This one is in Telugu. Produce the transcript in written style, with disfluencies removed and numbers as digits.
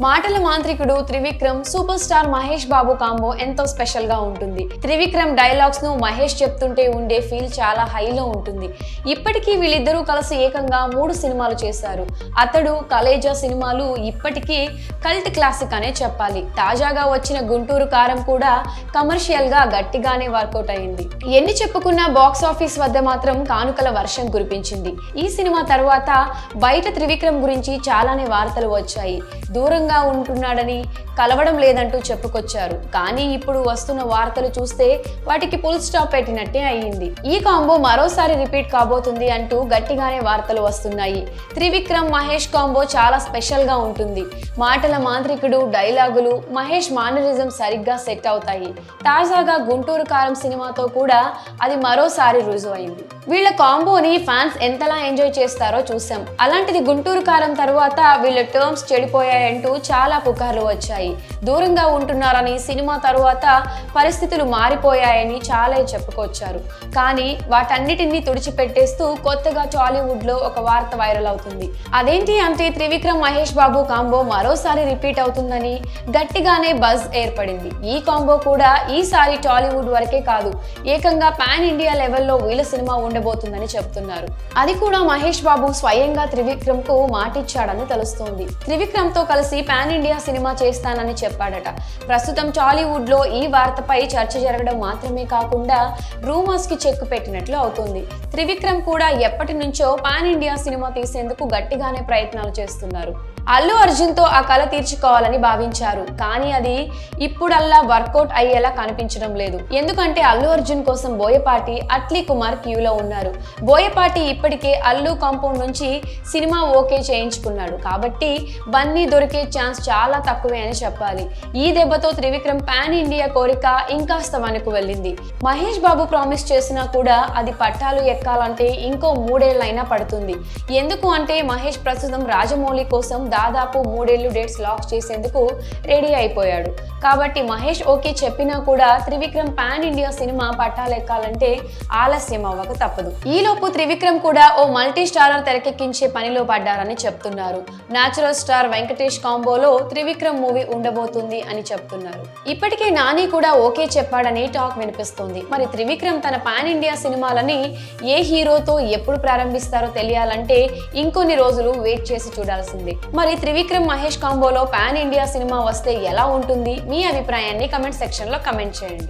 మాటల మాంత్రికుడు Trivikram super star Mahesh Babu combo ఎంతో స్పెషల్ గా ఉంటుంది. త్రివిక్రమ్ డైలాగ్స్ ను మహేష్ చెప్తుంటే ఉండే ఫీల్ చాలా హైలో ఉంటుంది. ఇప్పటికీ వీళ్ళిద్దరూ కలిసి ఏకంగా 3 సినిమాలు చేశారు. అతడు కలేజా సినిమాలు ఇప్పటికీ కల్ట్ క్లాసిక్ అనే చెప్పాలి. తాజాగా వచ్చిన గుంటూరు కారం కూడా కమర్షియల్ గా గట్టిగానే వర్కౌట్ అయింది. ఎన్ని చెప్పుకున్నా బాక్స్ ఆఫీస్ వద్ద మాత్రం కానుకల వర్షం కురిపించింది. ఈ సినిమా తర్వాత బయట త్రివిక్రమ్ గురించి చాలానే వార్తలు వచ్చాయి. దూరంగా ఉంటున్నాడని, కలవడం లేదంటూ చెప్పుకొచ్చారు. కానీ ఇప్పుడు వస్తున్న వార్తలు చూస్తే వాటికి ఫుల్ స్టాప్ పెట్టినట్టే అయ్యింది. ఈ కాంబో మరోసారి రిపీట్ కాబోతుంది అంటూ గట్టిగానే వార్తలు వస్తున్నాయి. త్రివిక్రమ్ మహేష్ కాంబో చాలా స్పెషల్ గా ఉంటుంది. మాటల మాంత్రికుడు డైలాగులు మహేష్ మానరిజం సరిగ్గా సెట్ అవుతాయి. తాజాగా గుంటూరు కారం సినిమాతో కూడా అది మరోసారి రుజువైంది. వీళ్ళ కాంబోని ఫ్యాన్స్ ఎంతలా ఎంజాయ్ చేస్తారో చూసాం. అలాంటిది గుంటూరు కారం తర్వాత వీళ్ళ టర్మ్స్ చెడిపోయాయంటూ చాలా పుకార్లు వచ్చాయి. దూరంగా ఉంటున్నారని, సినిమా తరువాత పరిస్థితులు మారిపోయాయని చాలా చెప్పుకొచ్చారు. కానీ వాటన్నిటిని తుడిచిపెట్టేస్తూ కొత్తగా టాలీవుడ్ లో ఒక వార్త వైరల్ అవుతుంది. అదేంటి అంటే త్రివిక్రమ్ మహేష్ బాబు కాంబో మరోసారి రిపీట్ అవుతుందని గట్టిగానే బజ్ ఏర్పడింది. ఈ కాంబో కూడా ఈసారి టాలీవుడ్ వరకే కాదు, ఏకంగా పాన్ ఇండియా లెవెల్లో వీళ్ళ సినిమా ఉండబోతుందని చెప్తున్నారు. అది కూడా మహేష్ బాబు స్వయంగా త్రివిక్రమ్ కు మాటిచ్చాడని తెలుస్తోంది. త్రివిక్రమ్ తో కలిసి పాన్ ఇండియా సినిమా చేస్తానని చెప్పాడట. ప్రస్తుతం టాలీవుడ్ లో ఈ వార్తపై చర్చ జరగడం మాత్రమే కాకుండా రూమర్స్ కి చెక్ పెట్టినట్లు అవుతుంది. త్రివిక్రమ్ కూడా ఎప్పటి నుంచో పాన్ ఇండియా సినిమా తీసేందుకు గట్టిగానే ప్రయత్నాలు చేస్తున్నారు. అల్లు అర్జున్ తో ఆ కళ తీర్చుకోవాలని భావించారు. కానీ అది ఇప్పుడల్లా వర్కౌట్ అయ్యేలా కనిపించడం లేదు. ఎందుకంటే అల్లు అర్జున్ కోసం బోయపాటి, అట్లీ కుమార్ క్యూలో ఉన్నారు. బోయపాటి ఇప్పటికే అల్లు కాంపౌండ్ నుంచి సినిమా ఓకే చేయించుకున్నాడు. కాబట్టి బన్నీ దొరికే ఛాన్స్ చాలా తక్కువే అని చెప్పాలి. ఈ దెబ్బతో త్రివిక్రమ్ పాన్ ఇండియా కోరిక ఇంకాస్త వనకు వెళ్ళింది. మహేష్ బాబు ప్రామిస్ చేసినా కూడా అది పట్టాలు ఎక్కాలంటే ఇంకో 3 ఏళ్లైనా పడుతుంది. ఎందుకు అంటే మహేష్ ప్రస్తుతం రాజమౌళి కోసం దాదాపు 3 ఏళ్లు డేట్స్ లాక్ చేసేందుకు రెడీ అయిపోయాడు. కాబట్టి మహేష్ ఓకే చెప్పినా కూడా త్రివిక్రమ్ పాన్ ఇండియా సినిమా పట్టాలెక్కాలంటే ఆలస్యం అవ్వక తప్పదు. ఈలోపు త్రివిక్రమ్ కూడా ఓ మల్టీ స్టారర్ తెరకెక్కించే పనిలో పడ్డారని చెప్తున్నారు. న్యాచురల్ స్టార్ వెంకటేష్ కాంబోలో త్రివిక్రమ్ మూవీ ఉండబోతుంది అని చెప్తున్నారు. ఇప్పటికే నాని కూడా ఓకే చెప్పాడని టాక్ వినిపిస్తోంది. మరి త్రివిక్రమ్ తన పాన్ ఇండియా సినిమాలని ఏ హీరోతో ఎప్పుడు ప్రారంభిస్తారో తెలియాలంటే ఇంకొన్ని రోజులు వెయిట్ చేసి చూడాల్సిందే. మరి త్రివిక్రమ్ మహేష్ కాంబోలో పాన్ ఇండియా సినిమా వస్తే ఎలా ఉంటుంది? మీ అభిప్రాయాన్ని కమెంట్ సెక్షన్ లో కమెంట్ చేయండి.